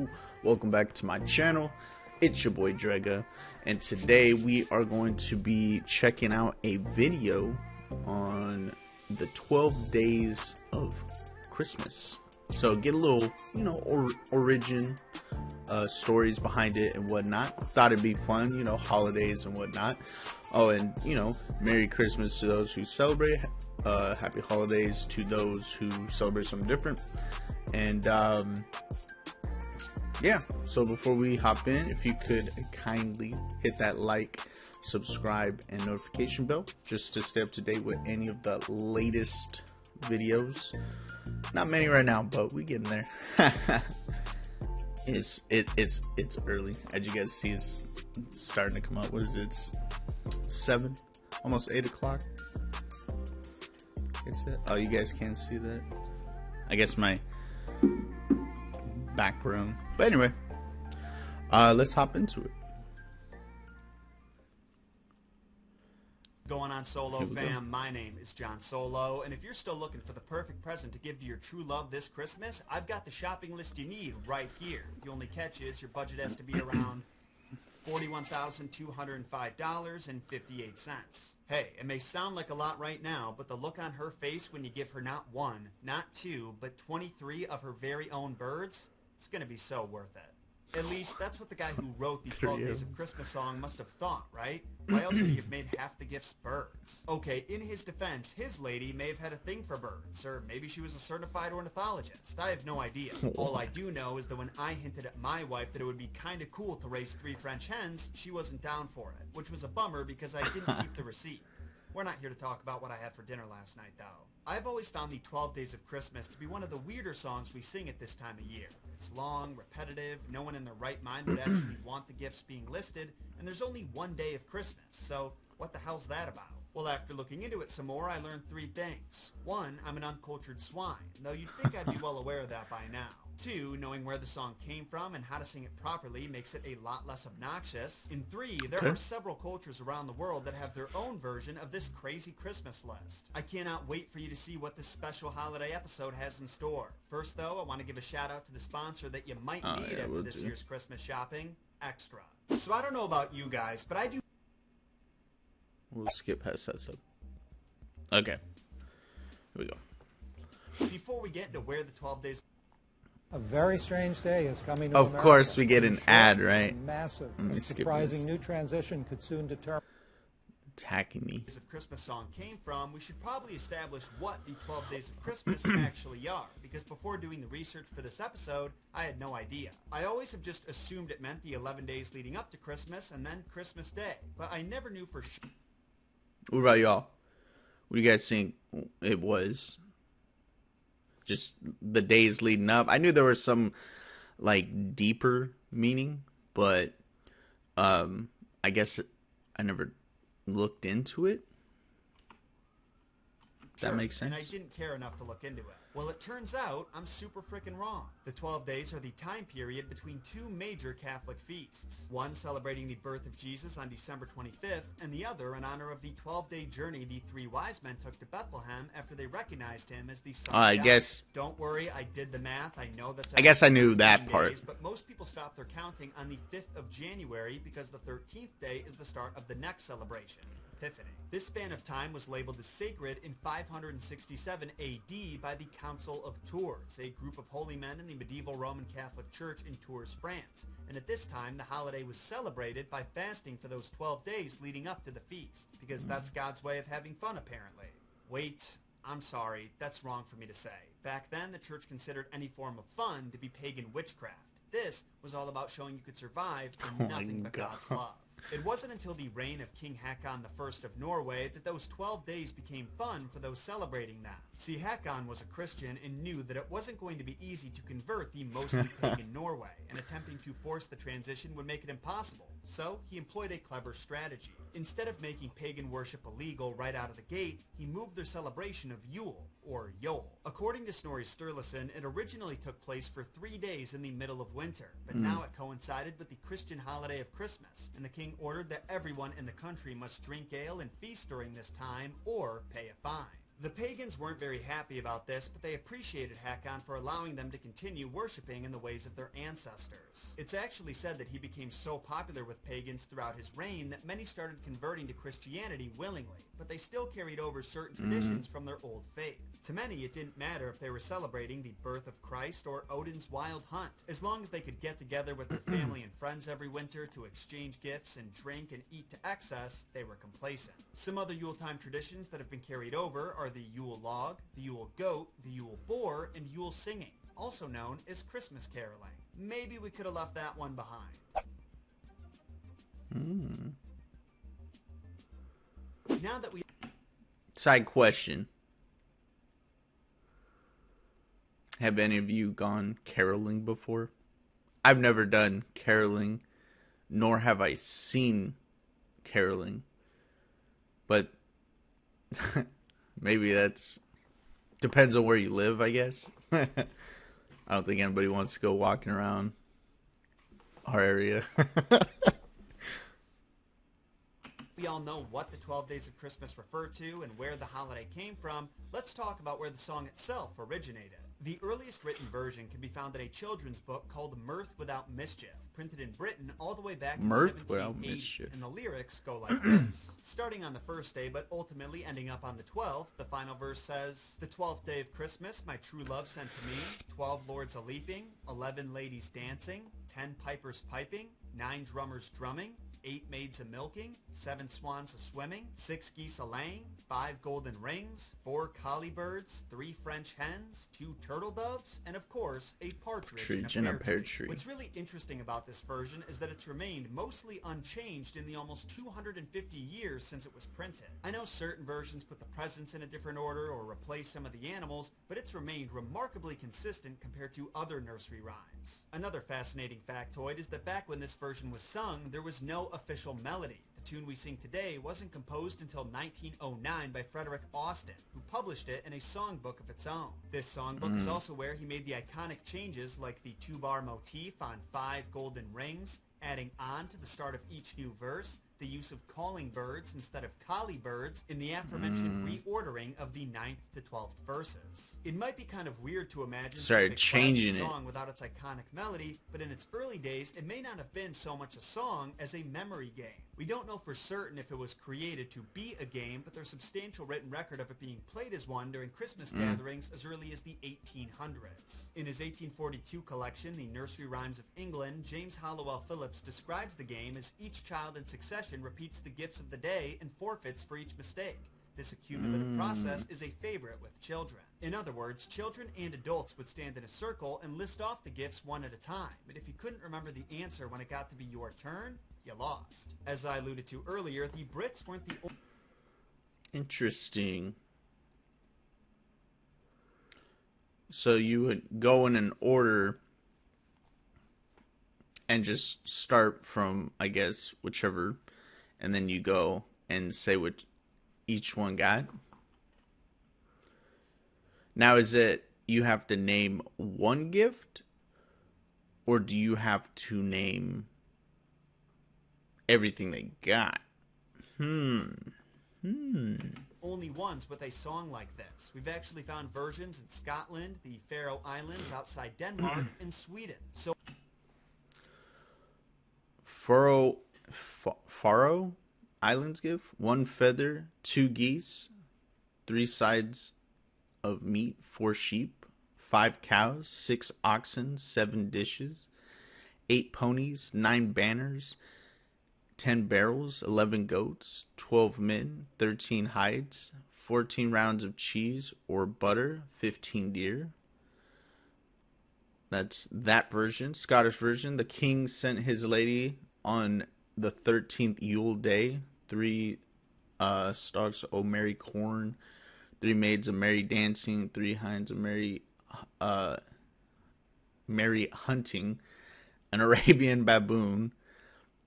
Yo, welcome back to my channel. It's your boy Dregga, and today we are going to be checking out a video on the 12 days of Christmas. So get a little, origin stories behind it and whatnot. Thought it'd be fun, holidays and whatnot. Oh, and Merry Christmas to those who celebrate. Happy holidays to those who celebrate something different. And yeah, so before we hop in, if you could kindly hit that like, subscribe, and notification bell just to stay up to date with any of the latest videos. Not many right now, but we getting there. It's early. As you guys see, it's starting to come up. What is it? It's 7, almost 8 o'clock. Oh, you guys can't see that. I guess my background. But anyway, let's hop into it. Going on, Solo fam? My name is John Solo, and if you're still looking for the perfect present to give to your true love this Christmas, I've got the shopping list you need right here. The only catch is your budget has to be around $41,205.58. Hey, it may sound like a lot right now, but the look on her face when you give her not one, not two, but 23 of her very own birds, it's gonna be so worth it. At least, that's what the guy who wrote the 12 Days of Christmas song must have thought, right? Why else would he have made half the gifts birds? Okay, in his defense, his lady may have had a thing for birds, or maybe she was a certified ornithologist. I have no idea. All I do know is that when I hinted at my wife that it would be kinda cool to raise 3 French hens, she wasn't down for it, which was a bummer because I didn't keep the receipt. We're not here to talk about what I had for dinner last night, though. I've always found the 12 Days of Christmas to be one of the weirder songs we sing at this time of year. It's long, repetitive, no one in their right mind would actually want the gifts being listed, and there's only one day of Christmas, so what the hell's that about? Well, after looking into it some more, I learned 3 things. 1, I'm an uncultured swine, though you'd think I'd be well aware of that by now. 2, knowing where the song came from and how to sing it properly makes it a lot less obnoxious. And 3, there are several cultures around the world that have their own version of this crazy Christmas list. I cannot wait for you to see what this special holiday episode has in store. First, though, I want to give a shout out to the sponsor that you might need after this year's Christmas shopping, Extra. So I don't know about you guys, but I do... We'll skip past that stuff. Okay. Here we go. Before we get into where the 12 days... A very strange day is coming to America. Of course, we get an ad, right? Massive and surprising new transition could soon determine. Attacking me. Of Christmas song came from, we should probably establish what the 12 Days of Christmas actually are, because before doing the research for this episode, I had no idea. I always have just assumed it meant the 11 days leading up to Christmas and then Christmas Day, but I never knew for sure. What about y'all? What do you guys think it was? Just the days leading up. I knew there was some like deeper meaning, but I guess I never looked into it. Sure, that makes sense. And I didn't care enough to look into it. Well, it turns out I'm super freaking wrong. The 12 days are the time period between 2 major Catholic feasts. One celebrating the birth of Jesus on December 25th, and the other in honor of the 12-day journey the 3 wise men took to Bethlehem after they recognized him as the Son of God. I guess. Don't worry, I did the math. I know that's. I guess I knew that part. Days, but most people stop their counting on the 5th of January because the 13th day is the start of the next celebration. Epiphany. This span of time was labeled as sacred in 567 AD by the Council of Tours, a group of holy men in the medieval Roman Catholic Church in Tours, France. And at this time, the holiday was celebrated by fasting for those 12 days leading up to the feast, because that's God's way of having fun, apparently. Wait, I'm sorry, that's wrong for me to say. Back then, the church considered any form of fun to be pagan witchcraft. This was all about showing you could survive on nothing but God's love. It wasn't until the reign of King Hakon I of Norway that those 12 days became fun for those celebrating them. See, Hakon was a Christian and knew that it wasn't going to be easy to convert the mostly pagan Norway, and attempting to force the transition would make it impossible. So, he employed a clever strategy. Instead of making pagan worship illegal right out of the gate, he moved their celebration of Yule, or Yule. According to Snorri Sturluson, it originally took place for 3 days in the middle of winter, but now it coincided with the Christian holiday of Christmas, and the king ordered that everyone in the country must drink ale and feast during this time or pay a fine. The pagans weren't very happy about this, but they appreciated Hakon for allowing them to continue worshipping in the ways of their ancestors. It's actually said that he became so popular with pagans throughout his reign that many started converting to Christianity willingly, but they still carried over certain traditions from their old faith. To many, it didn't matter if they were celebrating the birth of Christ or Odin's wild hunt. As long as they could get together with their family and friends every winter to exchange gifts and drink and eat to excess, they were complacent. Some other Yuletime traditions that have been carried over are the Yule log, the Yule goat, the Yule boar, and Yule singing, also known as Christmas caroling. Maybe we could have left that one behind. Now that we... Side question. Have any of you gone caroling before? I've never done caroling, nor have I seen caroling. But maybe that's depends on where you live, I guess. I don't think anybody wants to go walking around our area. We all know what the 12 Days of Christmas refer to and where the holiday came from. Let's talk about where the song itself originated. The earliest written version can be found in a children's book called Mirth Without Mischief, printed in Britain all the way back in Mirth Without 1780, Mischief. and the lyrics go like this. Starting on the first day, but ultimately ending up on the 12th, the final verse says, "The 12th day of Christmas, my true love sent to me, 12 lords a-leaping, 11 ladies dancing, 10 pipers piping, 9 drummers drumming, 8 maids a-milking, 7 swans a-swimming, 6 geese a-laying, 5 golden rings, 4 collie birds, 3 French hens, 2 turtle doves, and of course, a partridge in a pear tree." What's really interesting about this version is that it's remained mostly unchanged in the almost 250 years since it was printed. I know certain versions put the presents in a different order or replace some of the animals, but it's remained remarkably consistent compared to other nursery rhymes. Another fascinating factoid is that back when this version was sung, there was no official melody. The tune we sing today wasn't composed until 1909 by Frederick Austin, who published it in a songbook of its own. This songbook is also where he made the iconic changes like the 2-bar motif on 5 golden rings, adding on to the start of each new verse, the use of calling birds instead of collie birds in the aforementioned reordering of the 9th to 12th verses. It might be kind of weird to imagine Started such a changing classic it. song without its iconic melody, but in its early days, it may not have been so much a song as a memory game. We don't know for certain if it was created to be a game, but there's substantial written record of it being played as one during Christmas gatherings as early as the 1800s. In his 1842 collection, The Nursery Rhymes of England, James Halliwell Phillips describes the game as each child in succession repeats the gifts of the day and forfeits for each mistake. This accumulative process is a favorite with children. In other words, children and adults would stand in a circle and list off the gifts one at a time, but if you couldn't remember the answer when it got to be your turn, you lost. As I alluded to earlier, the Brits weren't the only... Interesting. So you would go in an order and just start from, I guess, whichever, and then you go and say what each one got. Now, is it you have to name one gift, or do you have to name everything they got? only ones with a song like this. We've actually found versions in Scotland, the Faroe Islands, outside Denmark, and Sweden. So Faroe Islands give 1 feather, 2 geese, 3 sides of meat, 4 sheep, 5 cows, 6 oxen, 7 dishes, 8 ponies, 9 banners, 10 barrels, 11 goats, 12 men, 13 hides, 14 rounds of cheese or butter, 15 deer. That's that version. Scottish version. The king sent his lady on the 13th Yule day 3 stalks o' merry corn, 3 maids of merry dancing, 3 hinds of merry hunting, an Arabian baboon,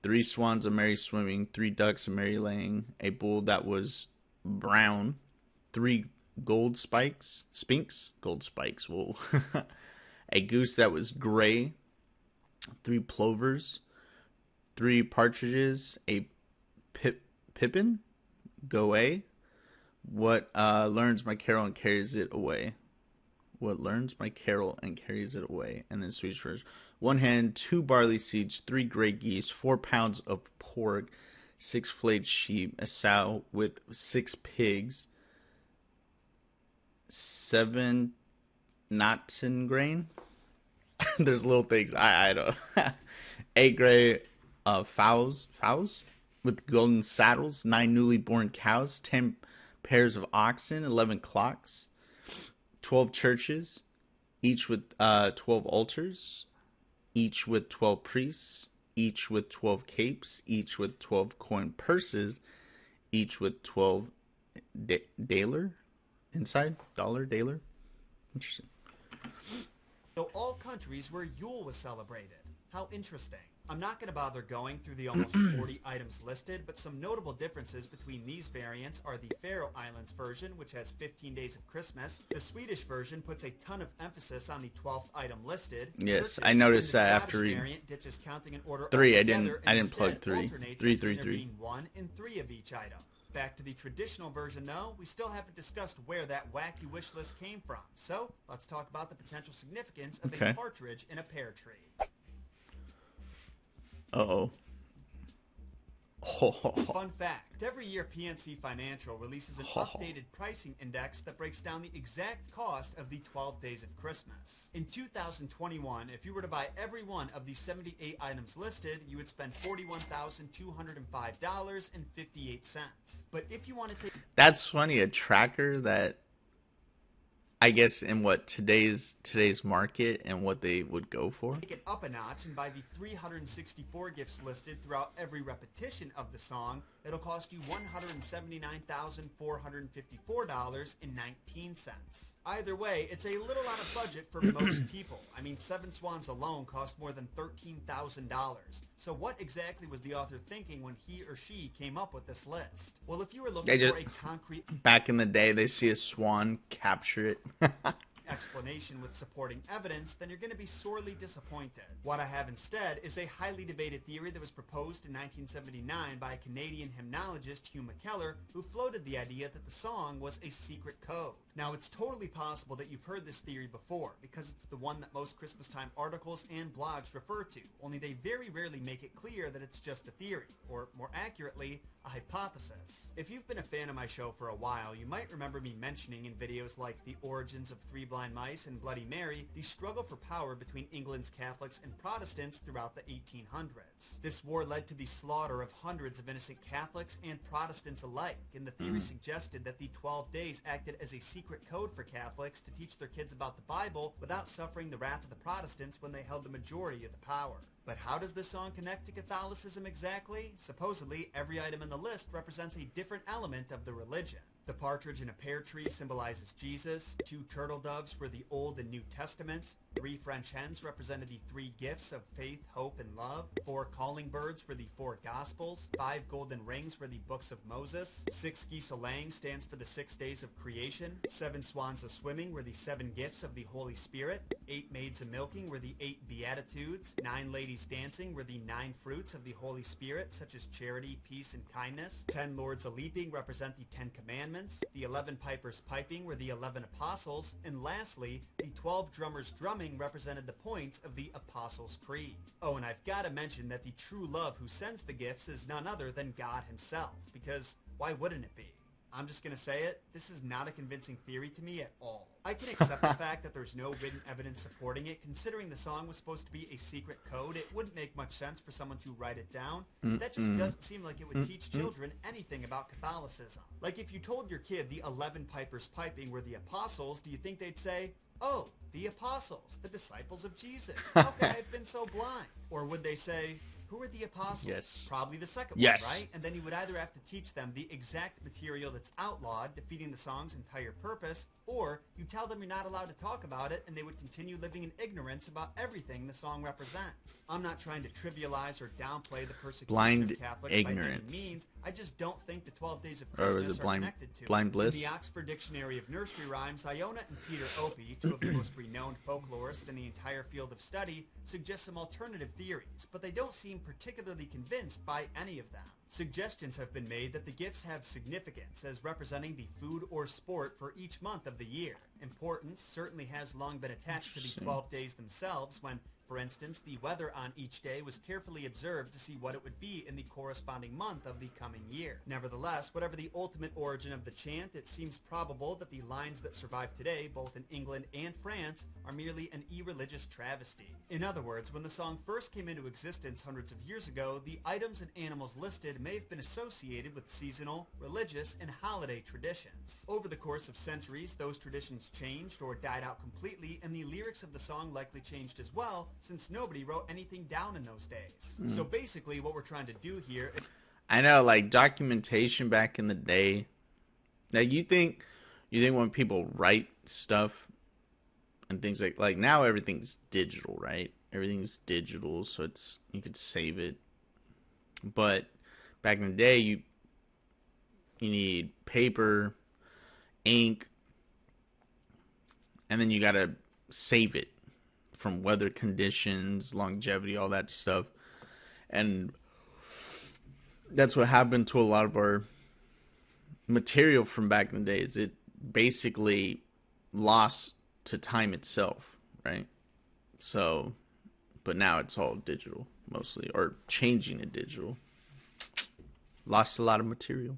3 swans of merry swimming, 3 ducks of merry laying, a bull that was brown, 3 gold spikes, whoa, a goose that was gray, 3 plovers, 3 partridges, a pippin, goe, What learns my carol and carries it away? What learns my carol and carries it away? And then Swedish version. 1 hen, 2 barley seeds, 3 gray geese, 4 pounds of pork, 6 flayed sheep, a sow with 6 pigs, 7 Natzen grain. There's little things. I don't. 8 gray fowls with golden saddles, 9 newly born cows, 10 pairs of oxen, 11 clocks, 12 churches, each with 12 altars, each with 12 priests, each with 12 capes, each with 12 coin purses, each with 12 daler inside. Daler. Interesting. So all countries where Yule was celebrated. How interesting. I'm not going to bother going through the almost 40 items listed, but some notable differences between these variants are the Faroe Islands version, which has 15 days of Christmas. The Swedish version puts a ton of emphasis on the 12th item listed. Yes, I noticed that after variant ditches counting in order 3. I didn't plug 3. 3. 1 and 3 of each item. Back to the traditional version, though, we still haven't discussed where that wacky wish list came from. So let's talk about the potential significance of a partridge in a pear tree. Uh-oh. Fun fact, every year PNC Financial releases an updated pricing index that breaks down the exact cost of the 12 days of Christmas. In 2021, if you were to buy every one of the 78 items listed, you would spend $41,205.58. But if you want to take... That's funny, a tracker that I guess in what today's market and what they would go for. Take it up a notch and buy the 364 gifts listed throughout every repetition of the song. It'll cost you $179,454.19. Either way, it's a little out of budget for most people. I mean, 7 Swans alone cost more than $13,000. So what exactly was the author thinking when he or she came up with this list? Well, if you were looking for a concrete... Back in the day, they see a swan, capture it. explanation with supporting evidence, then you're going to be sorely disappointed. What I have instead is a highly debated theory that was proposed in 1979 by a Canadian hymnologist, Hugh McKellar, who floated the idea that the song was a secret code. Now, it's totally possible that you've heard this theory before, because it's the one that most Christmas time articles and blogs refer to, only they very rarely make it clear that it's just a theory, or more accurately, a hypothesis. If you've been a fan of my show for a while, you might remember me mentioning in videos like The Origins of Three Blind Mice and Bloody Mary the struggle for power between England's Catholics and Protestants throughout the 1800s. This war led to the slaughter of hundreds of innocent Catholics and Protestants alike, and the theory suggested that the 12 days acted as a secret code for Catholics to teach their kids about the Bible without suffering the wrath of the Protestants when they held the majority of the power. But how does this song connect to Catholicism exactly? Supposedly, every item in the list represents a different element of the religion. The partridge in a pear tree symbolizes Jesus, 2 turtle doves were the Old and New Testaments, 3 French hens represented the 3 gifts of faith, hope, and love, 4 calling birds were the 4 Gospels, 5 golden rings were the books of Moses, 6 geese a-laying stands for the 6 days of creation, 7 swans a-swimming were the 7 gifts of the Holy Spirit, 8 maids a-milking were the 8 Beatitudes, 9 ladies dancing were the 9 fruits of the Holy Spirit, such as charity, peace, and kindness, 10 lords a-leaping represent the 10 Commandments, the 11 pipers piping were the 11 apostles, and lastly, the 12 drummers drumming represented the points of the Apostles' Creed. Oh, and I've got to mention that the true love who sends the gifts is none other than God himself, because why wouldn't it be? I'm just going to say it, this is not a convincing theory to me at all. I can accept the fact that there's no written evidence supporting it. Considering the song was supposed to be a secret code, it wouldn't make much sense for someone to write it down. That just doesn't seem like it would teach children anything about Catholicism. Like if you told your kid the 11 pipers piping were the apostles, do you think they'd say, "Oh, the apostles, the disciples of Jesus. How could I have been so blind?" Or would they say, "Who are the apostles?" Yes. Probably the second Yes. one, right? And then you would either have to teach them the exact material that's outlawed, defeating the song's entire purpose, or you tell them you're not allowed to talk about it, and they would continue living in ignorance about everything the song represents. I'm not trying to trivialize or downplay the persecution Blind of Catholics ignorance. by any means. I just don't think the 12 days of Or was Christmas it are blind- connected to it. blind bliss? In the Oxford Dictionary of Nursery Rhymes, Iona and Peter Opie, 2 of the most renowned folklorists in the entire field of study, suggest some alternative theories, but they don't seem seem particularly convinced by any of them. Suggestions have been made that the gifts have significance as representing the food or sport for each month of the year. Importance certainly has long been attached to the 12 days themselves when, for instance, the weather on each day was carefully observed to see what it would be in the corresponding month of the coming year. Nevertheless, whatever the ultimate origin of the chant, it seems probable that the lines that survive today, both in England and France, are merely an irreligious travesty. In other words, when the song first came into existence hundreds of years ago, the items and animals listed may have been associated with seasonal, religious, and holiday traditions. Over the course of centuries, those traditions changed or died out completely, and the lyrics of the song likely changed as well, since nobody wrote anything down in those days. So basically what we're trying to do here... I know, like, documentation back in the day. Like, you think when people write stuff and things like now everything's digital, right? Everything's digital, so it's, you could save it. But back in the day, you need paper, ink, and then you gotta save it from weather conditions, longevity, all that stuff. And that's what happened to a lot of our material from back in the days. It basically lost to time itself, right? So, but now it's all digital mostly, or changing to digital. Lost a lot of material.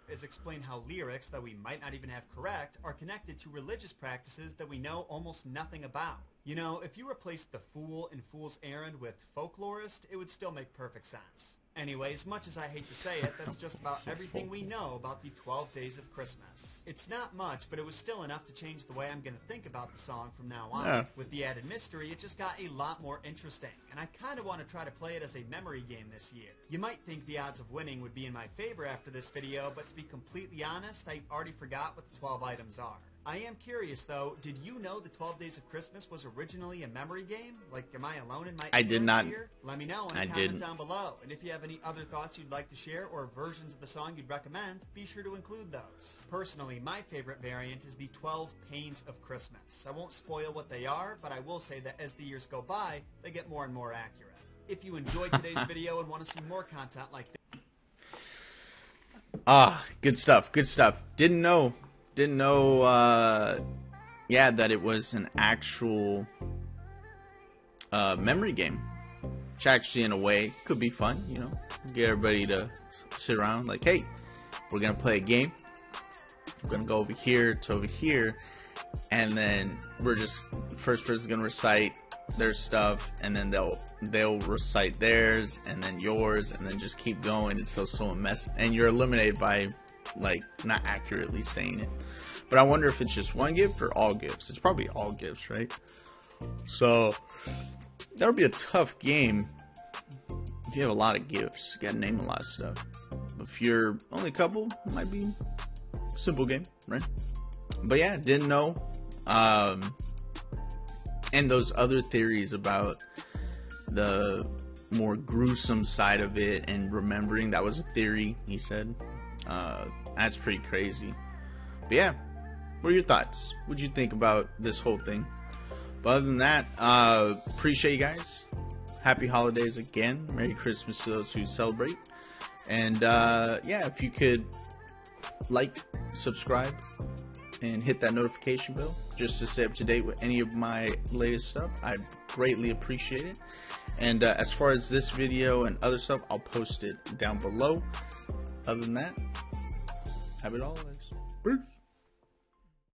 Is explain how lyrics that we might not even have correct are connected to religious practices that we know almost nothing about. You know, if you replaced the fool in Fool's Errand with folklorist, it would still make perfect sense. Anyway, as much as I hate to say it, that's just about everything we know about the 12 Days of Christmas. It's not much, but it was still enough to change the way I'm going to think about the song from now on. Yeah. With the added mystery, it just got a lot more interesting, and I kind of want to try to play it as a memory game this year. You might think the odds of winning would be in my favor after this video, but to be completely honest, I already forgot what the 12 items are. I am curious though, did you know the 12 Days of Christmas was originally a memory game? Like, am I alone in my I did not. here? Let me know in a comment down below. And if you have any other thoughts you'd like to share or versions of the song you'd recommend, be sure to include those. Personally, my favorite variant is the 12 Pains of Christmas. I won't spoil what they are, but I will say that as the years go by, they get more and more accurate. If you enjoyed today's video and want to see more content like this... Good stuff, good stuff. Didn't know, yeah, that it was an actual memory game. Which actually, in a way, could be fun, you know. Get everybody to sit around like, hey, we're going to play a game. We're going to go over here to over here. And then we're just, first person's going to recite their stuff. And then they'll recite theirs and then yours. And then just keep going until someone messes. And you're eliminated by, like, not accurately saying it. But I wonder if it's just one gift or all gifts. It's probably all gifts, right? So that'll be a tough game if you have a lot of gifts. You gotta name a lot of stuff. If you're only a couple, it might be a simple game, right? But yeah, didn't know. And those other theories about the more gruesome side of it and remembering, that was a theory, he said. That's pretty crazy. But yeah, what are your thoughts? What'd you think about this whole thing? But other than that, appreciate you guys. Happy holidays again. Merry Christmas to those who celebrate. And yeah, if you could like, subscribe, and hit that notification bell just to stay up to date with any of my latest stuff, I'd greatly appreciate it. And as far as this video and other stuff, I'll post it down below. Other than that, have it always. Peace.